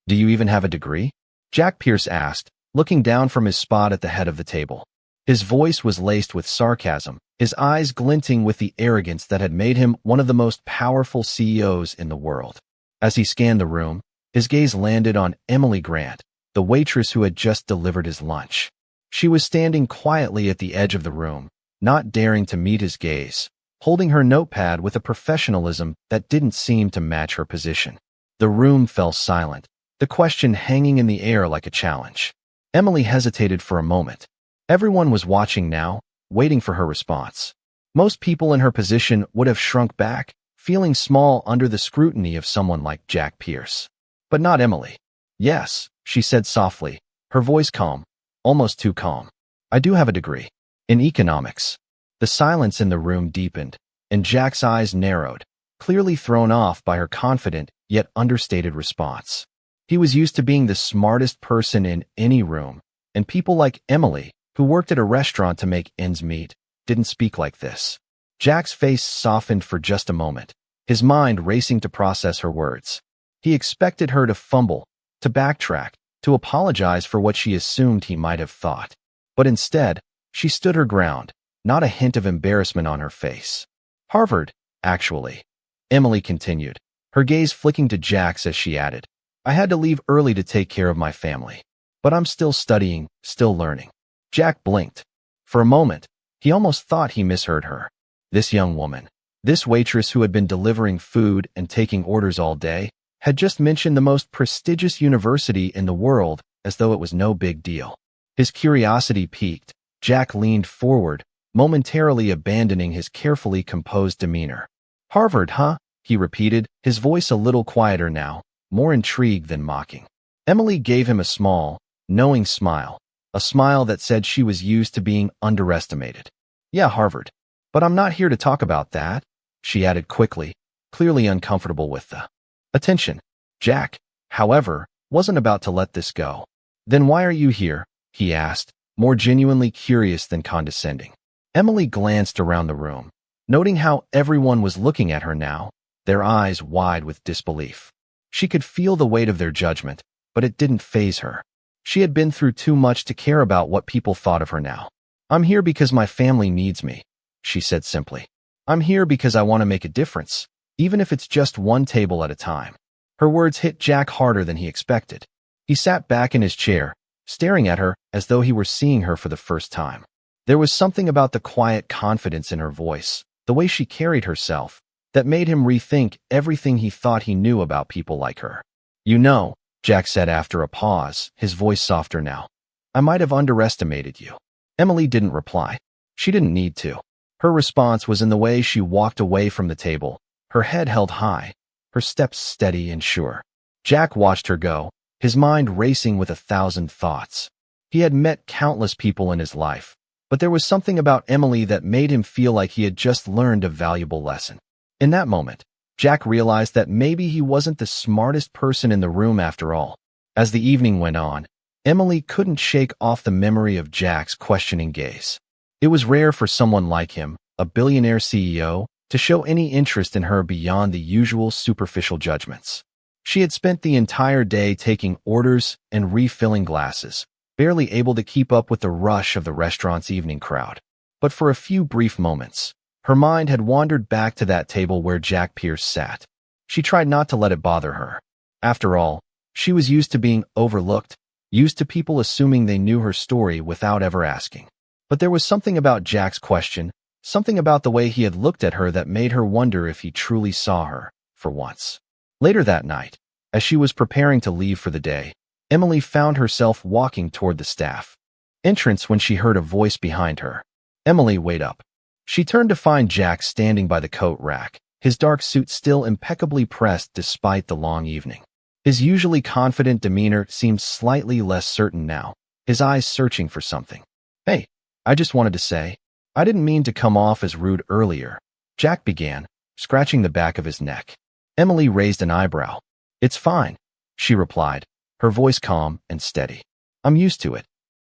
Do you even have a degree? Jack Pierce asked, looking down from his spot at the head of the table. His voice was laced with sarcasm, his eyes glinting with the arrogance that had made him one of the most powerful CEOs in the world. As he scanned the room, his gaze landed on Emily Grant, the waitress who had just delivered his lunch. She was standing quietly at the edge of the room, not daring to meet his gaze, holding her notepad with a professionalism that didn't seem to match her position. The room fell silent, the question hanging in the air like a challenge. Emily hesitated for a moment. Everyone was watching now, waiting for her response. Most people in her position would have shrunk back, feeling small under the scrutiny of someone like Jack Pierce. But not Emily. Yes, she said softly, her voice calm, almost too calm. I do have a degree. In economics. The silence in the room deepened, and Jack's eyes narrowed, clearly thrown off by her confident yet understated response. He was used to being the smartest person in any room, and people like Emily, who worked at a restaurant to make ends meet, didn't speak like this. Jack's face softened for just a moment, his mind racing to process her words. He expected her to fumble, to backtrack, to apologize for what she assumed he might have thought. But instead, she stood her ground, not a hint of embarrassment on her face. Harvard, actually. Emily continued, her gaze flicking to Jack's as she added, I had to leave early to take care of my family. But I'm still studying, still learning. Jack blinked. For a moment, he almost thought he misheard her. This young woman, this waitress who had been delivering food and taking orders all day, had just mentioned the most prestigious university in the world as though it was no big deal. His curiosity piqued. Jack leaned forward, momentarily abandoning his carefully composed demeanor. Harvard, huh? He repeated, his voice a little quieter now, more intrigued than mocking. Emily gave him a small, knowing smile, a smile that said she was used to being underestimated. Yeah, Harvard. But I'm not here to talk about that, she added quickly, clearly uncomfortable with the attention. Jack, however, wasn't about to let this go. Then why are you here? He asked, more genuinely curious than condescending. Emily glanced around the room, noting how everyone was looking at her now, their eyes wide with disbelief. She could feel the weight of their judgment, but it didn't faze her. She had been through too much to care about what people thought of her now. I'm here because my family needs me, she said simply. I'm here because I want to make a difference, even if it's just one table at a time. Her words hit Jack harder than he expected. He sat back in his chair, staring at her as though he were seeing her for the first time. There was something about the quiet confidence in her voice, the way she carried herself, that made him rethink everything he thought he knew about people like her. You know, Jack said after a pause, his voice softer now, I might have underestimated you. Emily didn't reply. She didn't need to. Her response was in the way she walked away from the table, her head held high, her steps steady and sure. Jack watched her go, his mind racing with 1,000 thoughts. He had met countless people in his life, but there was something about Emily that made him feel like he had just learned a valuable lesson. In that moment, Jack realized that maybe he wasn't the smartest person in the room after all. As the evening went on, Emily couldn't shake off the memory of Jack's questioning gaze. It was rare for someone like him, a billionaire CEO, to show any interest in her beyond the usual superficial judgments. She had spent the entire day taking orders and refilling glasses, barely able to keep up with the rush of the restaurant's evening crowd. But for a few brief moments, her mind had wandered back to that table where Jack Pierce sat. She tried not to let it bother her. After all, she was used to being overlooked, used to people assuming they knew her story without ever asking. But there was something about Jack's question, something about the way he had looked at her that made her wonder if he truly saw her, for once. Later that night, as she was preparing to leave for the day, Emily found herself walking toward the staff entrance when she heard a voice behind her. Emily, wait up. She turned to find Jack standing by the coat rack, his dark suit still impeccably pressed despite the long evening. His usually confident demeanor seemed slightly less certain now, his eyes searching for something. Hey, I just wanted to say, I didn't mean to come off as rude earlier, Jack began, scratching the back of his neck. Emily raised an eyebrow. It's fine, she replied, her voice calm and steady. I'm used to it.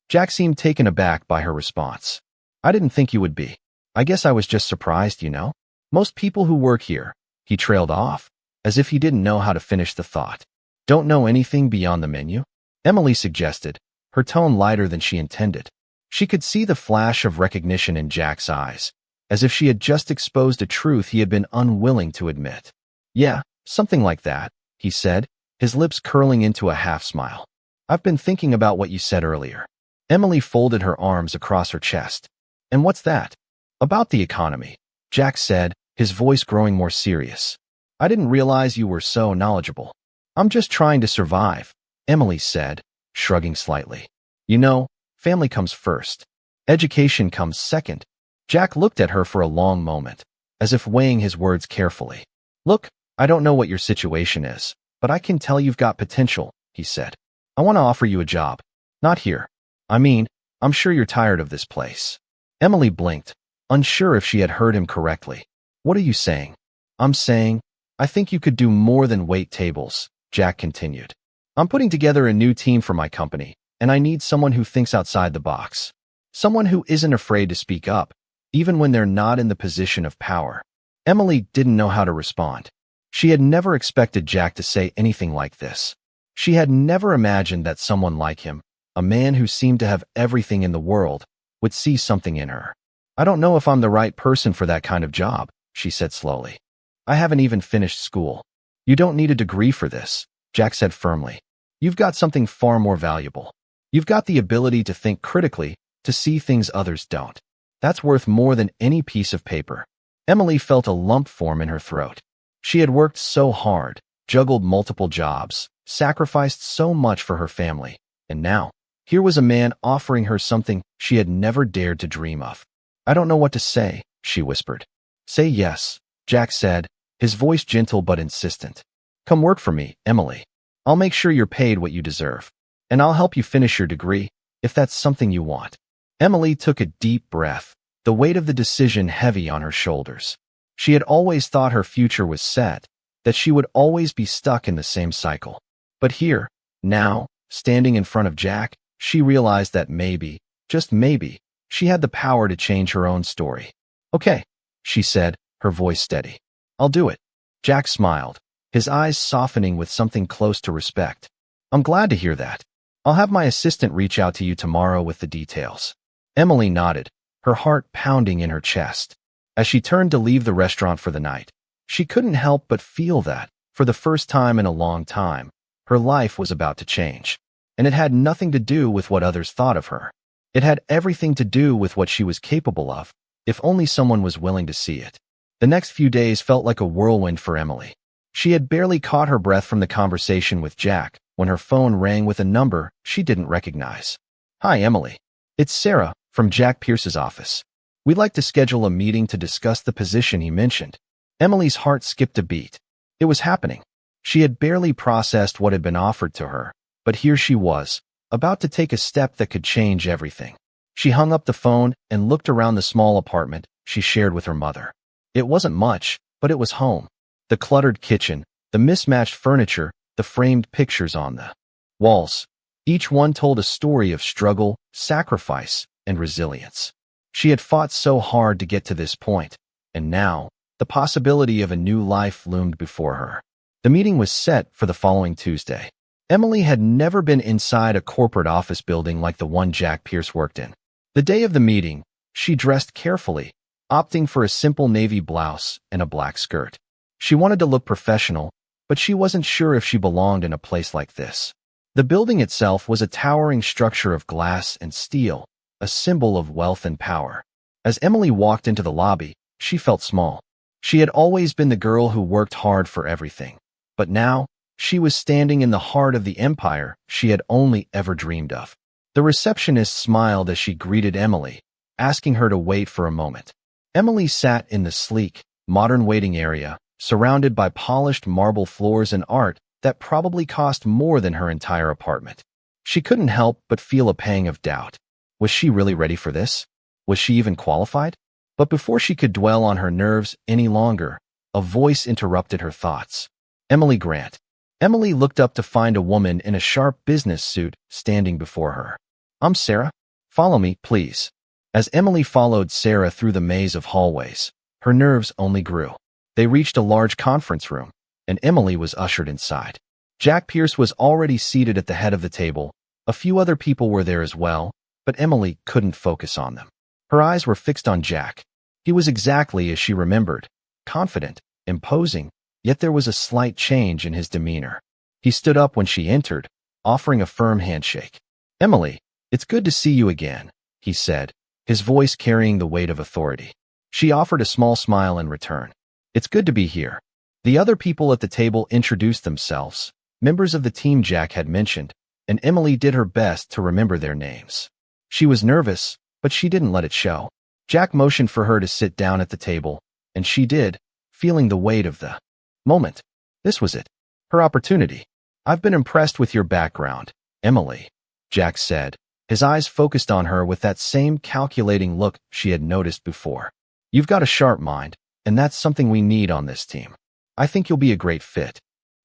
Jack seemed taken aback by her response. I didn't think you would be. I guess I was just surprised, you know? Most people who work here, he trailed off, as if he didn't know how to finish the thought. Don't know anything beyond the menu? Emily suggested, her tone lighter than she intended. She could see the flash of recognition in Jack's eyes, as if she had just exposed a truth he had been unwilling to admit. Yeah, something like that, he said, his lips curling into a half-smile. I've been thinking about what you said earlier. Emily folded her arms across her chest. And what's that? About the economy, Jack said, his voice growing more serious. I didn't realize you were so knowledgeable. I'm just trying to survive, Emily said, shrugging slightly. You know, family comes first. Education comes second. Jack looked at her for a long moment, as if weighing his words carefully. Look, I don't know what your situation is, but I can tell you've got potential, he said. I want to offer you a job. Not here. I mean, I'm sure you're tired of this place. Emily blinked, unsure if she had heard him correctly. What are you saying? I'm saying, I think you could do more than wait tables, Jack continued. I'm putting together a new team for my company, and I need someone who thinks outside the box. Someone who isn't afraid to speak up, even when they're not in the position of power. Emily didn't know how to respond. She had never expected Jack to say anything like this. She had never imagined that someone like him, a man who seemed to have everything in the world, would see something in her. I don't know if I'm the right person for that kind of job, she said slowly. I haven't even finished school. You don't need a degree for this, Jack said firmly. You've got something far more valuable. You've got the ability to think critically, to see things others don't. That's worth more than any piece of paper. Emily felt a lump form in her throat. She had worked so hard, juggled multiple jobs, sacrificed so much for her family, and now, here was a man offering her something she had never dared to dream of. I don't know what to say, she whispered. Say yes, Jack said, his voice gentle but insistent. Come work for me, Emily. I'll make sure you're paid what you deserve. And I'll help you finish your degree, if that's something you want. Emily took a deep breath, the weight of the decision heavy on her shoulders. She had always thought her future was set, that she would always be stuck in the same cycle. But here, now, standing in front of Jack, she realized that maybe, just maybe, she had the power to change her own story. Okay, she said, her voice steady. I'll do it. Jack smiled, his eyes softening with something close to respect. I'm glad to hear that. I'll have my assistant reach out to you tomorrow with the details. Emily nodded, her heart pounding in her chest. As she turned to leave the restaurant for the night, she couldn't help but feel that, for the first time in a long time, her life was about to change. And it had nothing to do with what others thought of her. It had everything to do with what she was capable of, if only someone was willing to see it. The next few days felt like a whirlwind for Emily. She had barely caught her breath from the conversation with Jack when her phone rang with a number she didn't recognize. Hi, Emily. It's Sarah, from Jack Pierce's office. We'd like to schedule a meeting to discuss the position he mentioned. Emily's heart skipped a beat. It was happening. She had barely processed what had been offered to her, but here she was, about to take a step that could change everything. She hung up the phone and looked around the small apartment she shared with her mother. It wasn't much, but it was home. The cluttered kitchen, the mismatched furniture, the framed pictures on the walls. Each one told a story of struggle, sacrifice, and resilience. She had fought so hard to get to this point, and now, the possibility of a new life loomed before her. The meeting was set for the following Tuesday. Emily had never been inside a corporate office building like the one Jack Pierce worked in. The day of the meeting, she dressed carefully, opting for a simple navy blouse and a black skirt. She wanted to look professional, but she wasn't sure if she belonged in a place like this. The building itself was a towering structure of glass and steel, a symbol of wealth and power. As Emily walked into the lobby, she felt small. She had always been the girl who worked hard for everything. But now, she was standing in the heart of the empire she had only ever dreamed of. The receptionist smiled as she greeted Emily, asking her to wait for a moment. Emily sat in the sleek, modern waiting area, surrounded by polished marble floors and art that probably cost more than her entire apartment. She couldn't help but feel a pang of doubt. Was she really ready for this? Was she even qualified? But before she could dwell on her nerves any longer, a voice interrupted her thoughts. Emily Grant. Emily looked up to find a woman in a sharp business suit standing before her. I'm Sarah. Follow me, please. As Emily followed Sarah through the maze of hallways, her nerves only grew. They reached a large conference room, and Emily was ushered inside. Jack Pierce was already seated at the head of the table. A few other people were there as well, but Emily couldn't focus on them. Her eyes were fixed on Jack. He was exactly as she remembered, confident, imposing, yet there was a slight change in his demeanor. He stood up when she entered, offering a firm handshake. "Emily, it's good to see you again," he said, his voice carrying the weight of authority. She offered a small smile in return. "It's good to be here." The other people at the table introduced themselves, members of the team Jack had mentioned, and Emily did her best to remember their names. She was nervous, but she didn't let it show. Jack motioned for her to sit down at the table, and she did, feeling the weight of the moment. This was it. Her opportunity. "I've been impressed with your background, Emily," Jack said, his eyes focused on her with that same calculating look she had noticed before. "You've got a sharp mind, and that's something we need on this team. I think you'll be a great fit."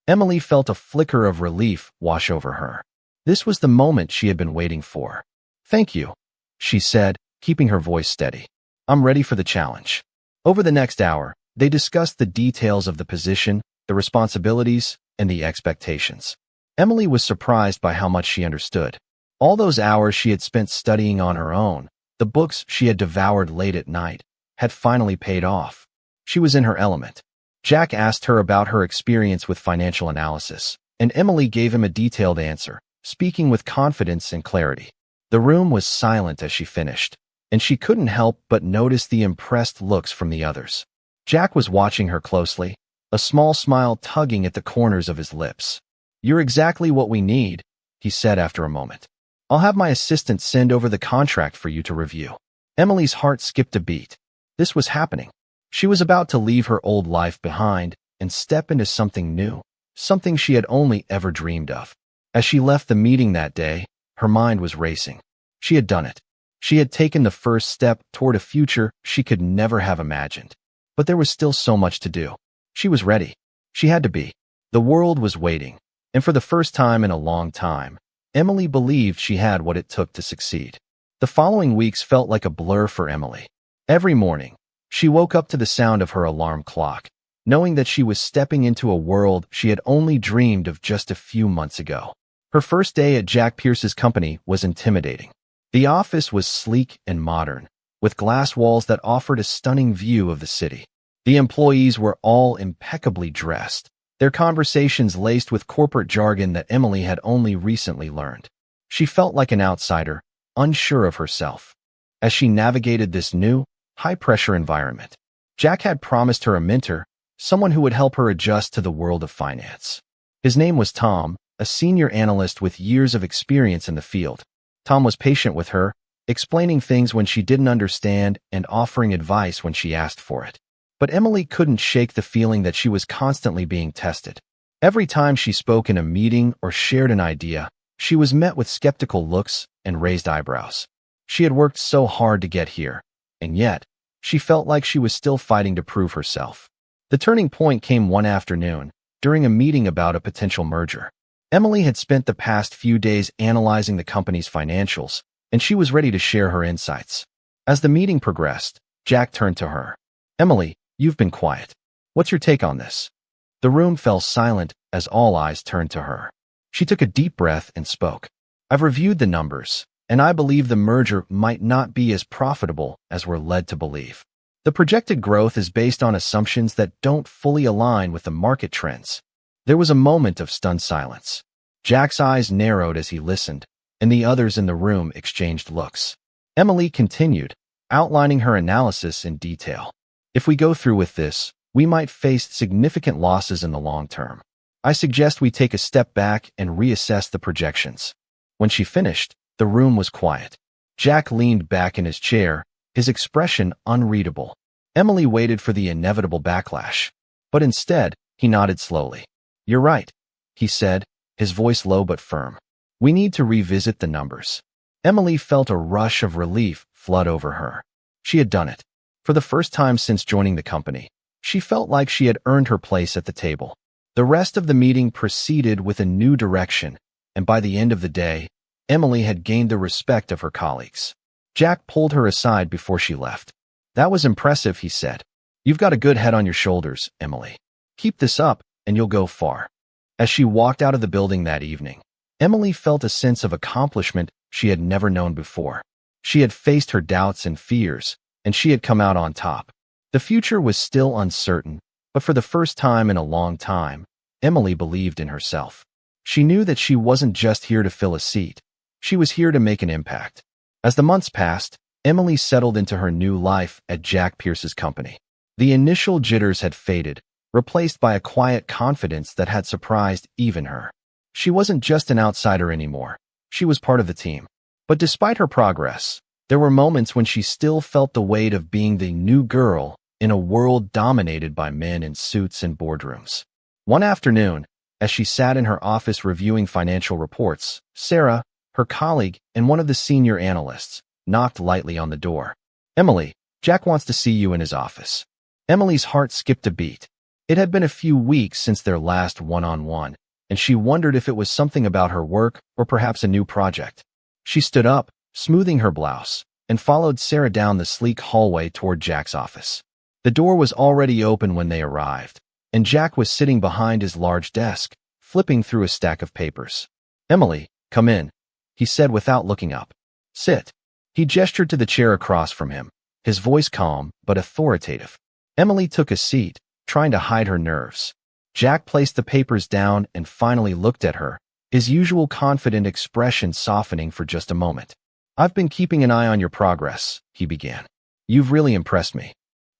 Emily felt a flicker of relief wash over her. This was the moment she had been waiting for. "Thank you," she said, keeping her voice steady. "I'm ready for the challenge." Over the next hour, they discussed the details of the position, the responsibilities, and the expectations. Emily was surprised by how much she understood. All those hours she had spent studying on her own, the books she had devoured late at night, had finally paid off. She was in her element. Jack asked her about her experience with financial analysis, and Emily gave him a detailed answer, speaking with confidence and clarity. The room was silent as she finished, and she couldn't help but notice the impressed looks from the others. Jack was watching her closely, a small smile tugging at the corners of his lips. "You're exactly what we need," he said after a moment. "I'll have my assistant send over the contract for you to review." Emily's heart skipped a beat. This was happening. She was about to leave her old life behind and step into something new, something she had only ever dreamed of. As she left the meeting that day, her mind was racing. She had done it. She had taken the first step toward a future she could never have imagined. But there was still so much to do. She was ready. She had to be. The world was waiting, and for the first time in a long time, Emily believed she had what it took to succeed. The following weeks felt like a blur for Emily. Every morning, she woke up to the sound of her alarm clock, knowing that she was stepping into a world she had only dreamed of just a few months ago. Her first day at Jack Pierce's company was intimidating. The office was sleek and modern, with glass walls that offered a stunning view of the city. The employees were all impeccably dressed, their conversations laced with corporate jargon that Emily had only recently learned. She felt like an outsider, unsure of herself. As she navigated this new, high-pressure environment, Jack had promised her a mentor, someone who would help her adjust to the world of finance. His name was Tom, a senior analyst with years of experience in the field. Tom was patient with her, explaining things when she didn't understand and offering advice when she asked for it. But Emily couldn't shake the feeling that she was constantly being tested. Every time she spoke in a meeting or shared an idea, she was met with skeptical looks and raised eyebrows. She had worked so hard to get here, and yet, she felt like she was still fighting to prove herself. The turning point came one afternoon, during a meeting about a potential merger. Emily had spent the past few days analyzing the company's financials, and she was ready to share her insights. As the meeting progressed, Jack turned to her. "Emily, you've been quiet. What's your take on this?" The room fell silent as all eyes turned to her. She took a deep breath and spoke. "I've reviewed the numbers, and I believe the merger might not be as profitable as we're led to believe. The projected growth is based on assumptions that don't fully align with the market trends." There was a moment of stunned silence. Jack's eyes narrowed as he listened, and the others in the room exchanged looks. Emily continued, outlining her analysis in detail. "If we go through with this, we might face significant losses in the long term. I suggest we take a step back and reassess the projections." When she finished, the room was quiet. Jack leaned back in his chair, his expression unreadable. Emily waited for the inevitable backlash, but instead, he nodded slowly. "You're right," he said, his voice low but firm. "We need to revisit the numbers." Emily felt a rush of relief flood over her. She had done it. For the first time since joining the company, she felt like she had earned her place at the table. The rest of the meeting proceeded with a new direction, and by the end of the day, Emily had gained the respect of her colleagues. Jack pulled her aside before she left. "That was impressive," he said. "You've got a good head on your shoulders, Emily. Keep this up, and you'll go far." As she walked out of the building that evening, Emily felt a sense of accomplishment she had never known before. She had faced her doubts and fears, and she had come out on top. The future was still uncertain, but for the first time in a long time, Emily believed in herself. She knew that she wasn't just here to fill a seat. She was here to make an impact. As the months passed, Emily settled into her new life at Jack Pierce's company. The initial jitters had faded, replaced by a quiet confidence that had surprised even her. She wasn't just an outsider anymore. She was part of the team. But despite her progress, there were moments when she still felt the weight of being the new girl in a world dominated by men in suits and boardrooms. One afternoon, as she sat in her office reviewing financial reports, Sarah, her colleague and one of the senior analysts, knocked lightly on the door. "Emily, Jack wants to see you in his office." Emily's heart skipped a beat. It had been a few weeks since their last one-on-one, and she wondered if it was something about her work or perhaps a new project. She stood up, smoothing her blouse, and followed Sarah down the sleek hallway toward Jack's office. The door was already open when they arrived, and Jack was sitting behind his large desk, flipping through a stack of papers. "Emily, come in," he said without looking up. "Sit." He gestured to the chair across from him, his voice calm but authoritative. Emily took a seat, trying to hide her nerves. Jack placed the papers down and finally looked at her, his usual confident expression softening for just a moment. "I've been keeping an eye on your progress," he began. "You've really impressed me."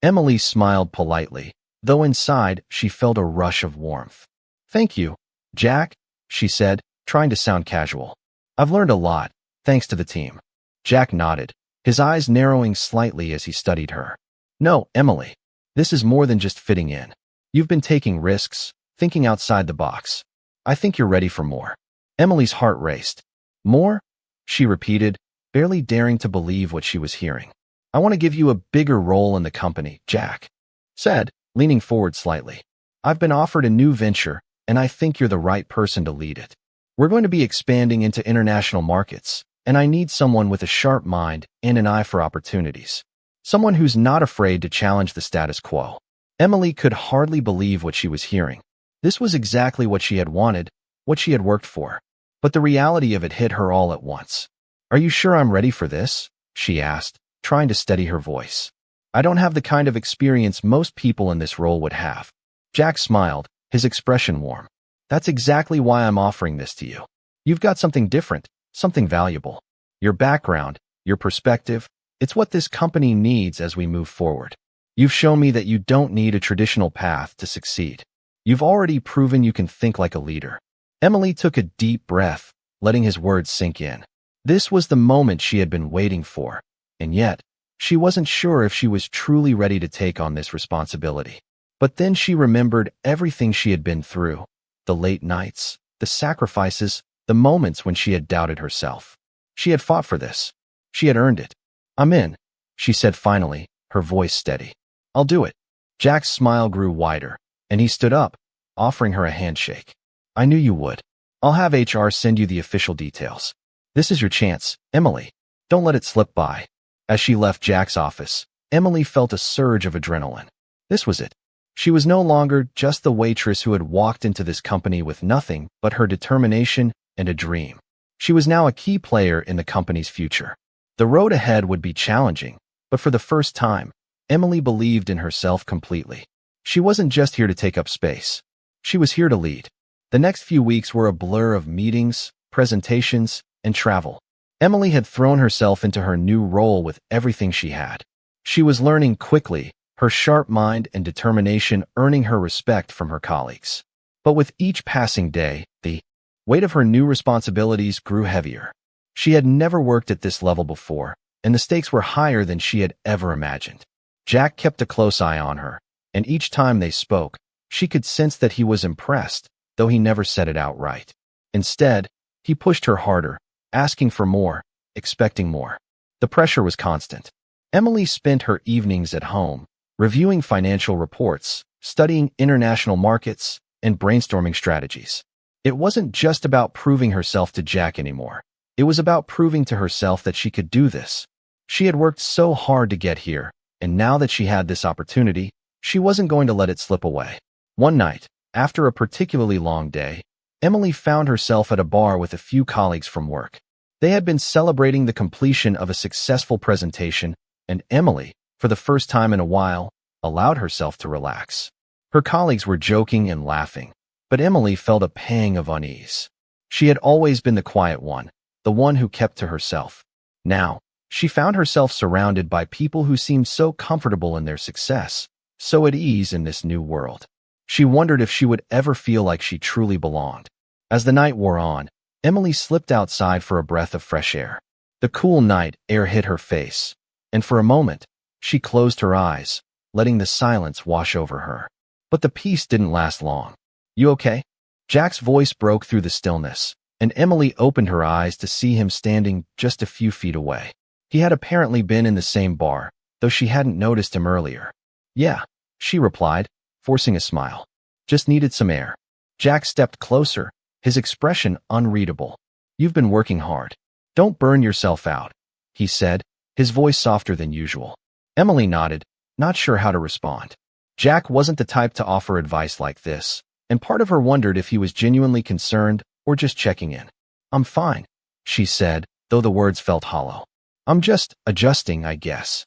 Emily smiled politely, though inside she felt a rush of warmth. "Thank you, Jack," she said, trying to sound casual. "I've learned a lot, thanks to the team." Jack nodded, his eyes narrowing slightly as he studied her. "No, Emily, this is more than just fitting in. You've been taking risks, thinking outside the box. I think you're ready for more." Emily's heart raced. "More?" she repeated, barely daring to believe what she was hearing. "I want to give you a bigger role in the company," Jack said, leaning forward slightly. "I've been offered a new venture, and I think you're the right person to lead it. We're going to be expanding into international markets, and I need someone with a sharp mind and an eye for opportunities. Someone who's not afraid to challenge the status quo." Emily could hardly believe what she was hearing. This was exactly what she had wanted, what she had worked for. But the reality of it hit her all at once. "Are you sure I'm ready for this?" she asked, trying to steady her voice. "I don't have the kind of experience most people in this role would have." Jack smiled, his expression warm. "That's exactly why I'm offering this to you. You've got something different, something valuable. Your background, your perspective, it's what this company needs as we move forward. You've shown me that you don't need a traditional path to succeed. You've already proven you can think like a leader." Emily took a deep breath, letting his words sink in. This was the moment she had been waiting for, and yet, she wasn't sure if she was truly ready to take on this responsibility. But then she remembered everything she had been through, the late nights, the sacrifices, the moments when she had doubted herself. She had fought for this. She had earned it. "I'm in," she said finally, her voice steady. "I'll do it." Jack's smile grew wider, and he stood up, offering her a handshake. "I knew you would. I'll have HR send you the official details. This is your chance, Emily. Don't let it slip by." As she left Jack's office, Emily felt a surge of adrenaline. This was it. She was no longer just the waitress who had walked into this company with nothing but her determination and a dream. She was now a key player in the company's future. The road ahead would be challenging, but for the first time, Emily believed in herself completely. She wasn't just here to take up space. She was here to lead. The next few weeks were a blur of meetings, presentations, and travel. Emily had thrown herself into her new role with everything she had. She was learning quickly, her sharp mind and determination earning her respect from her colleagues. But with each passing day, the weight of her new responsibilities grew heavier. She had never worked at this level before, and the stakes were higher than she had ever imagined. Jack kept a close eye on her, and each time they spoke, she could sense that he was impressed, though he never said it outright. Instead, he pushed her harder, asking for more, expecting more. The pressure was constant. Emily spent her evenings at home, reviewing financial reports, studying international markets, and brainstorming strategies. It wasn't just about proving herself to Jack anymore. It was about proving to herself that she could do this. She had worked so hard to get here, and now that she had this opportunity, she wasn't going to let it slip away. One night, after a particularly long day, Emily found herself at a bar with a few colleagues from work. They had been celebrating the completion of a successful presentation, and Emily, for the first time in a while, allowed herself to relax. Her colleagues were joking and laughing, but Emily felt a pang of unease. She had always been the quiet one, the one who kept to herself. Now, she found herself surrounded by people who seemed so comfortable in their success, so at ease in this new world. She wondered if she would ever feel like she truly belonged. As the night wore on, Emily slipped outside for a breath of fresh air. The cool night air hit her face, and for a moment, she closed her eyes, letting the silence wash over her. But the peace didn't last long. "You okay?" Jack's voice broke through the stillness, and Emily opened her eyes to see him standing just a few feet away. He had apparently been in the same bar, though she hadn't noticed him earlier. "Yeah," she replied, forcing a smile. "Just needed some air." Jack stepped closer, his expression unreadable. "You've been working hard. Don't burn yourself out," he said, his voice softer than usual. Emily nodded, not sure how to respond. Jack wasn't the type to offer advice like this, and part of her wondered if he was genuinely concerned or just checking in. "I'm fine," she said, though the words felt hollow. "I'm just adjusting, I guess."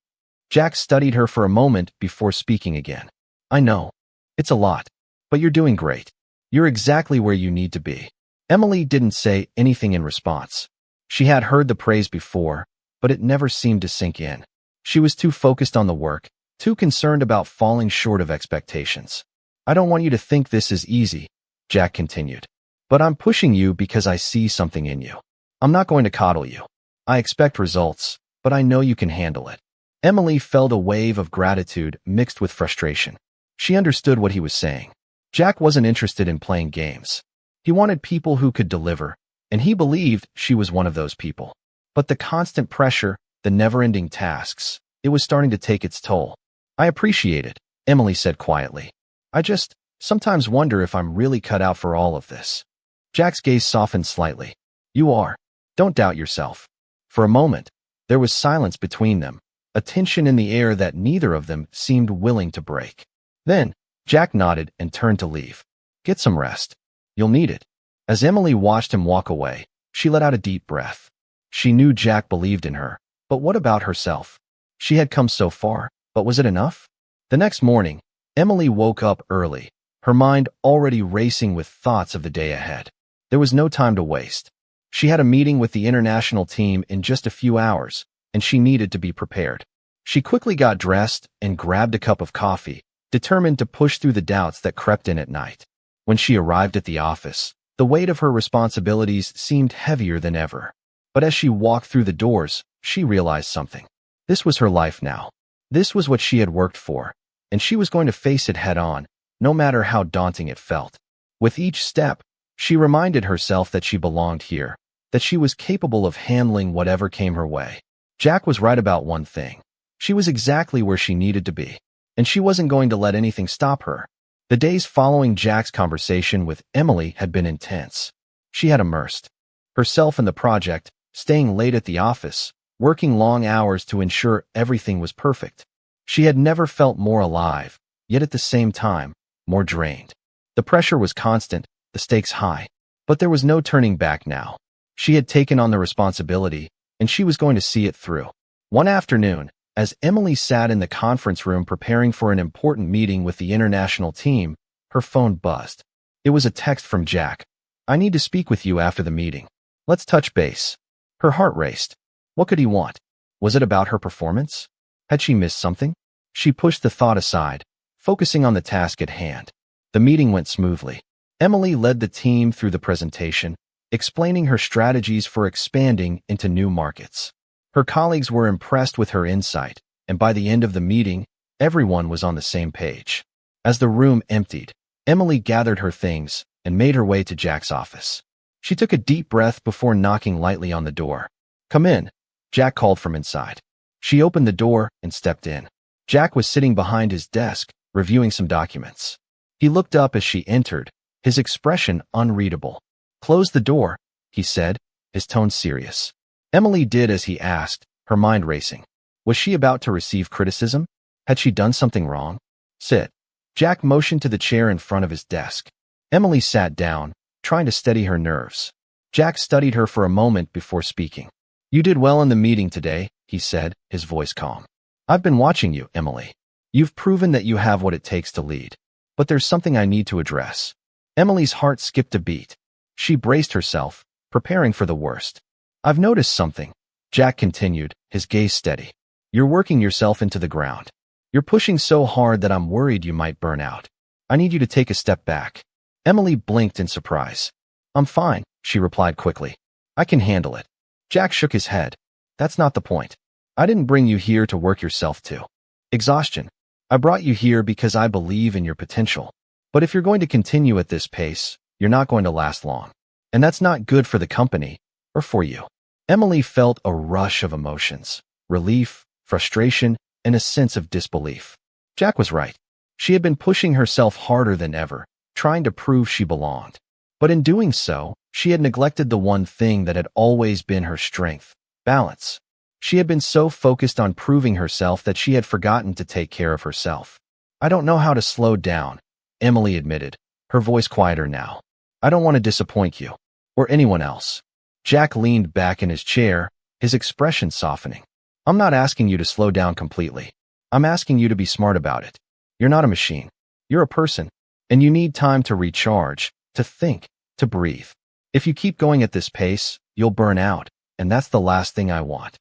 Jack studied her for a moment before speaking again. "I know. It's a lot. But you're doing great. You're exactly where you need to be." Emily didn't say anything in response. She had heard the praise before, but it never seemed to sink in. She was too focused on the work, too concerned about falling short of expectations. "I don't want you to think this is easy," Jack continued. "But I'm pushing you because I see something in you. I'm not going to coddle you. I expect results, but I know you can handle it." Emily felt a wave of gratitude mixed with frustration. She understood what he was saying. Jack wasn't interested in playing games. He wanted people who could deliver, and he believed she was one of those people. But the constant pressure, the never-ending tasks, it was starting to take its toll. "I appreciate it," Emily said quietly. "I just sometimes wonder if I'm really cut out for all of this." Jack's gaze softened slightly. "You are. Don't doubt yourself." For a moment, there was silence between them, a tension in the air that neither of them seemed willing to break. Then, Jack nodded and turned to leave. "Get some rest. You'll need it." As Emily watched him walk away, she let out a deep breath. She knew Jack believed in her, but what about herself? She had come so far, but was it enough? The next morning, Emily woke up early, her mind already racing with thoughts of the day ahead. There was no time to waste. She had a meeting with the international team in just a few hours, and she needed to be prepared. She quickly got dressed and grabbed a cup of coffee, determined to push through the doubts that crept in at night. When she arrived at the office, the weight of her responsibilities seemed heavier than ever. But as she walked through the doors, she realized something. This was her life now. This was what she had worked for, and she was going to face it head-on, no matter how daunting it felt. With each step, she reminded herself that she belonged here, that she was capable of handling whatever came her way. Jack was right about one thing. She was exactly where she needed to be, and she wasn't going to let anything stop her. The days following Jack's conversation with Emily had been intense. She had immersed herself in the project, staying late at the office, working long hours to ensure everything was perfect. She had never felt more alive, yet at the same time, more drained. The pressure was constant, the stakes high, but there was no turning back now. She had taken on the responsibility, and she was going to see it through. One afternoon, as Emily sat in the conference room preparing for an important meeting with the international team, her phone buzzed. It was a text from Jack. "I need to speak with you after the meeting. Let's touch base." Her heart raced. What could he want? Was it about her performance? Had she missed something? She pushed the thought aside, focusing on the task at hand. The meeting went smoothly. Emily led the team through the presentation, explaining her strategies for expanding into new markets. Her colleagues were impressed with her insight, and by the end of the meeting, everyone was on the same page. As the room emptied, Emily gathered her things and made her way to Jack's office. She took a deep breath before knocking lightly on the door. "Come in," Jack called from inside. She opened the door and stepped in. Jack was sitting behind his desk, reviewing some documents. He looked up as she entered, his expression unreadable. "Close the door," he said, his tone serious. Emily did as he asked, her mind racing. Was she about to receive criticism? Had she done something wrong? "Sit." Jack motioned to the chair in front of his desk. Emily sat down, trying to steady her nerves. Jack studied her for a moment before speaking. "You did well in the meeting today," he said, his voice calm. "I've been watching you, Emily. You've proven that you have what it takes to lead. But there's something I need to address." Emily's heart skipped a beat. She braced herself, preparing for the worst. "I've noticed something," Jack continued, his gaze steady. "You're working yourself into the ground. You're pushing so hard that I'm worried you might burn out. I need you to take a step back." Emily blinked in surprise. "I'm fine," she replied quickly. "I can handle it." Jack shook his head. "That's not the point. I didn't bring you here to work yourself to exhaustion. I brought you here because I believe in your potential. But if you're going to continue at this pace, you're not going to last long. And that's not good for the company or for you." Emily felt a rush of emotions, relief, frustration, and a sense of disbelief. Jack was right. She had been pushing herself harder than ever, trying to prove she belonged. But in doing so, she had neglected the one thing that had always been her strength: balance. She had been so focused on proving herself that she had forgotten to take care of herself. "I don't know how to slow down," Emily admitted, her voice quieter now. "I don't want to disappoint you, or anyone else." Jack leaned back in his chair, his expression softening. "I'm not asking you to slow down completely. I'm asking you to be smart about it. You're not a machine. You're a person, and you need time to recharge, to think, to breathe. If you keep going at this pace, you'll burn out, and that's the last thing I want."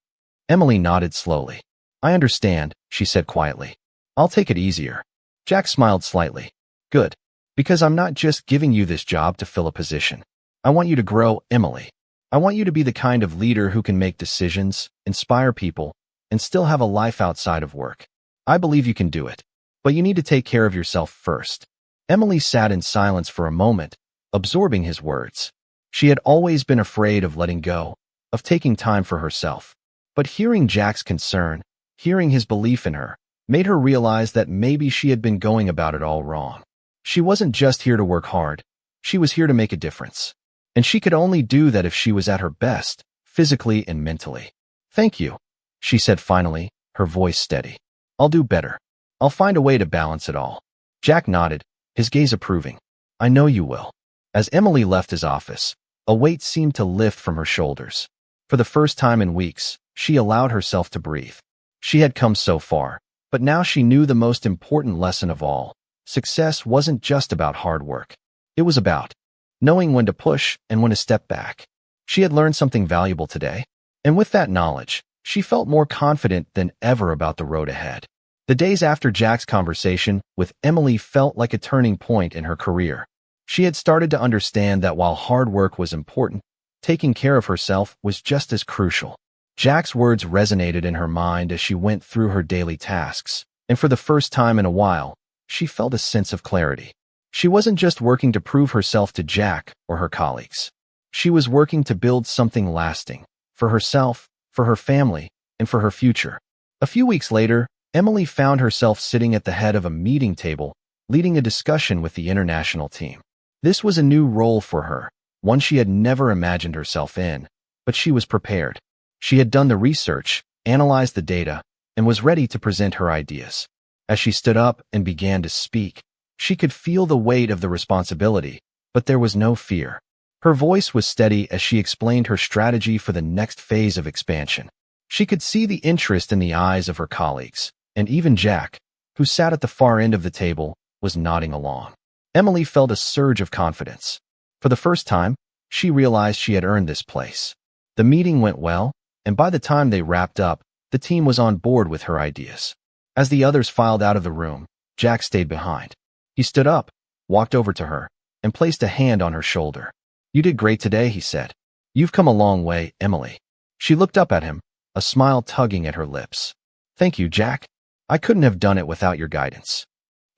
Emily nodded slowly. "I understand," she said quietly. "I'll take it easier." Jack smiled slightly. "Good. Because I'm not just giving you this job to fill a position. I want you to grow, Emily. I want you to be the kind of leader who can make decisions, inspire people, and still have a life outside of work. I believe you can do it. But you need to take care of yourself first." Emily sat in silence for a moment, absorbing his words. She had always been afraid of letting go, of taking time for herself. But hearing Jack's concern, hearing his belief in her, made her realize that maybe she had been going about it all wrong. She wasn't just here to work hard. She was here to make a difference. And she could only do that if she was at her best, physically and mentally. "Thank you," she said finally, her voice steady. "I'll do better. I'll find a way to balance it all." Jack nodded, his gaze approving. "I know you will." As Emily left his office, a weight seemed to lift from her shoulders. For the first time in weeks, she allowed herself to breathe. She had come so far, but now she knew the most important lesson of all. Success wasn't just about hard work. It was about knowing when to push and when to step back. She had learned something valuable today, and with that knowledge, she felt more confident than ever about the road ahead. The days after Jack's conversation with Emily felt like a turning point in her career. She had started to understand that while hard work was important, taking care of herself was just as crucial. Jack's words resonated in her mind as she went through her daily tasks, and for the first time in a while, she felt a sense of clarity. She wasn't just working to prove herself to Jack or her colleagues. She was working to build something lasting, for herself, for her family, and for her future. A few weeks later, Emily found herself sitting at the head of a meeting table, leading a discussion with the international team. This was a new role for her, one she had never imagined herself in, but she was prepared. She had done the research, analyzed the data, and was ready to present her ideas. As she stood up and began to speak, she could feel the weight of the responsibility, but there was no fear. Her voice was steady as she explained her strategy for the next phase of expansion. She could see the interest in the eyes of her colleagues, and even Jack, who sat at the far end of the table, was nodding along. Emily felt a surge of confidence. For the first time, she realized she had earned this place. The meeting went well, and by the time they wrapped up, the team was on board with her ideas. As the others filed out of the room, Jack stayed behind. He stood up, walked over to her, and placed a hand on her shoulder. "You did great today," he said. "You've come a long way, Emily." She looked up at him, a smile tugging at her lips. "Thank you, Jack. I couldn't have done it without your guidance."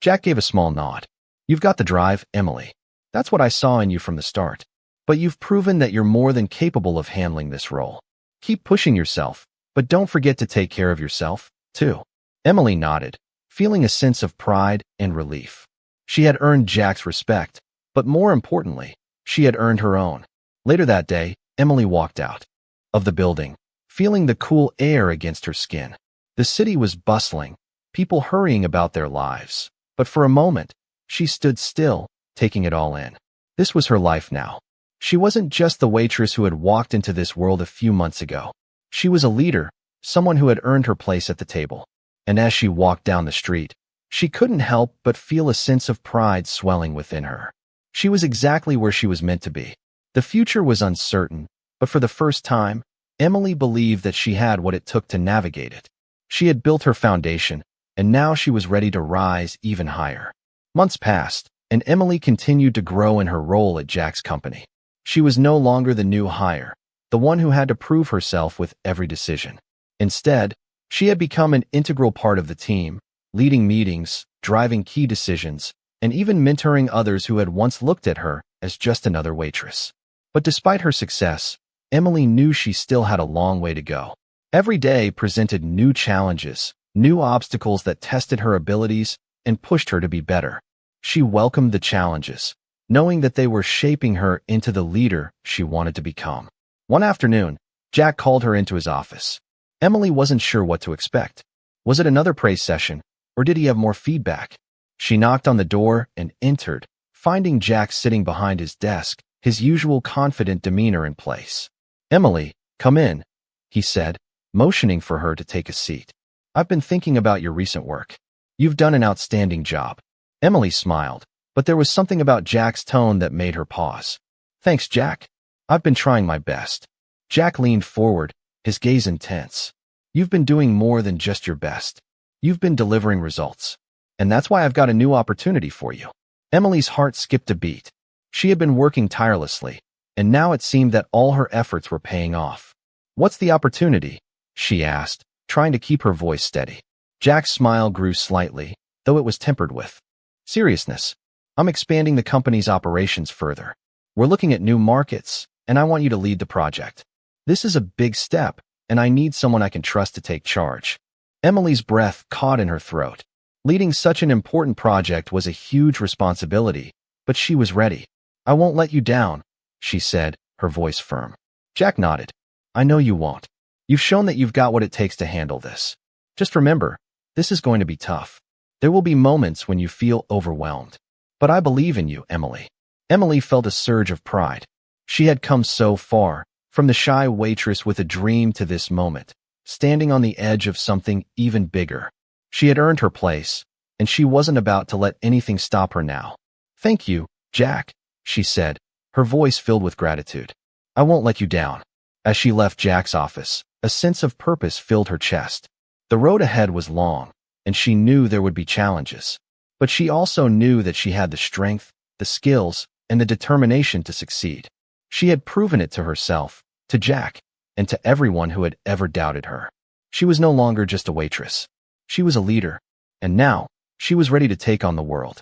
Jack gave a small nod. "You've got the drive, Emily. That's what I saw in you from the start. But you've proven that you're more than capable of handling this role. Keep pushing yourself, but don't forget to take care of yourself, too." Emily nodded, feeling a sense of pride and relief. She had earned Jack's respect, but more importantly, she had earned her own. Later that day, Emily walked out of the building, feeling the cool air against her skin. The city was bustling, people hurrying about their lives. But for a moment, she stood still, taking it all in. This was her life now. She wasn't just the waitress who had walked into this world a few months ago. She was a leader, someone who had earned her place at the table. And as she walked down the street, she couldn't help but feel a sense of pride swelling within her. She was exactly where she was meant to be. The future was uncertain, but for the first time, Emily believed that she had what it took to navigate it. She had built her foundation, and now she was ready to rise even higher. Months passed, and Emily continued to grow in her role at Jack's company. She was no longer the new hire, the one who had to prove herself with every decision. Instead, she had become an integral part of the team, leading meetings, driving key decisions, and even mentoring others who had once looked at her as just another waitress. But despite her success, Emily knew she still had a long way to go. Every day presented new challenges, new obstacles that tested her abilities and pushed her to be better. She welcomed the challenges, knowing that they were shaping her into the leader she wanted to become. One afternoon, Jack called her into his office. Emily wasn't sure what to expect. Was it another praise session, or did he have more feedback? She knocked on the door and entered, finding Jack sitting behind his desk, his usual confident demeanor in place. "Emily, come in," he said, motioning for her to take a seat. "I've been thinking about your recent work. You've done an outstanding job." Emily smiled, but there was something about Jack's tone that made her pause. "Thanks, Jack. I've been trying my best." Jack leaned forward, his gaze intense. "You've been doing more than just your best. You've been delivering results. And that's why I've got a new opportunity for you." Emily's heart skipped a beat. She had been working tirelessly, and now it seemed that all her efforts were paying off. "What's the opportunity?" she asked, trying to keep her voice steady. Jack's smile grew slightly, though it was tempered with seriousness. "I'm expanding the company's operations further. We're looking at new markets, and I want you to lead the project. This is a big step, and I need someone I can trust to take charge." Emily's breath caught in her throat. Leading such an important project was a huge responsibility, but she was ready. "I won't let you down," she said, her voice firm. Jack nodded. "I know you won't. You've shown that you've got what it takes to handle this. Just remember, this is going to be tough. There will be moments when you feel overwhelmed. But I believe in you, Emily." Emily felt a surge of pride. She had come so far, from the shy waitress with a dream to this moment, standing on the edge of something even bigger. She had earned her place, and she wasn't about to let anything stop her now. "Thank you, Jack," she said, her voice filled with gratitude. "I won't let you down." As she left Jack's office, a sense of purpose filled her chest. The road ahead was long, and she knew there would be challenges. But she also knew that she had the strength, the skills, and the determination to succeed. She had proven it to herself, to Jack, and to everyone who had ever doubted her. She was no longer just a waitress. She was a leader, and now she was ready to take on the world.